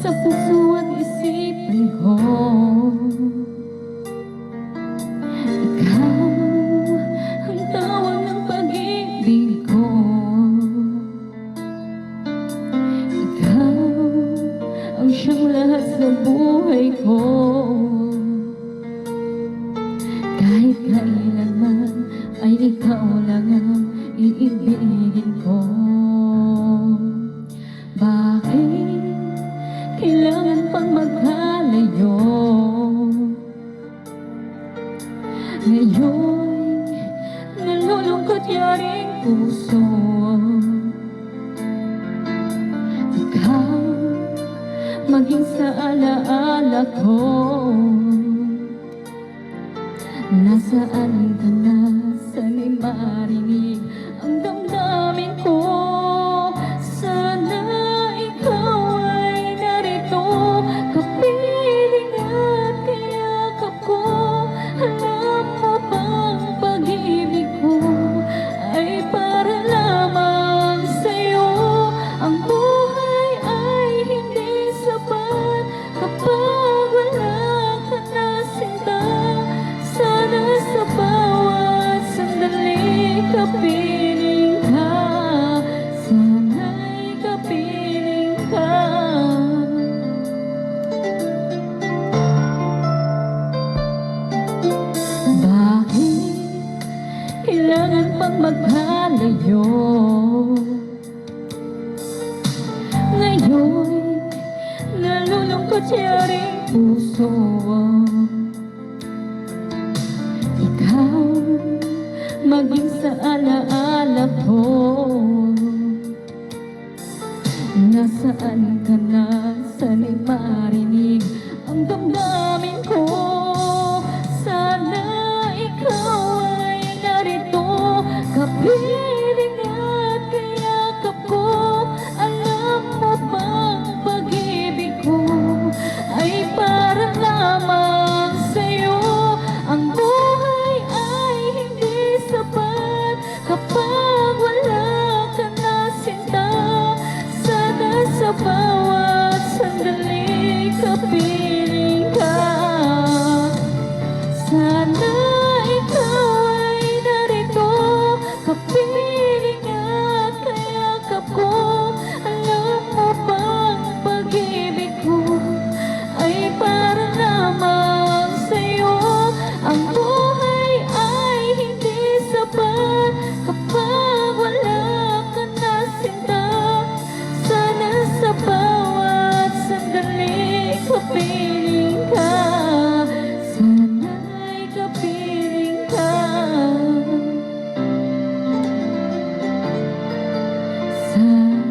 Sa puso at isipan ko, ikaw ang tawag ng pag-ibig ko. Ikaw ang siyang lahat sa buhay ko. Kahit kailanman ay ikaw lang ang iibigin ko. Bakit kailangan pang magkalayo? Ngayon, nalulungkot yaring puso. Ikaw, maging sa alaala ko. Nasaan ka na? Sana'y marinig ang damdamin ko. Sana ikaw ay narito, kapiling at kayakap ko. Alam mo bang pag-ibig ko ay para lamang sa'yo? Ang buhay ay hindi sapat kapag wala ka na sinta. Sana sa bawat sandali kapiling ka. Sana'y kapiling ka. Bakit kailangan pang magkalayo? Ngayon, nalulungkot siya ring puso. Ikaw, maging sa alaala ko. Nasaan ka na? Sana'y marinig ang damdamin ko. Sana ikaw ay narito, kapiling at kayakap ko. Alam mo bang pag-ibig ko ay para lamang sa'yo? Ang buhay ay hindi sapat kapag wala ka na sinta. Sana sa bawat sandali kapiling ka. Sana ikaw ay narito, kapiling at kayakap ko. Alam mo bang pag-ibig ko ay para lamang sa'yo? Ang buhay ay hindi sapat kapag wala ka na sinta. Sana sa bawat sandali kapiling ka. Sana'y kapiling ka. Sana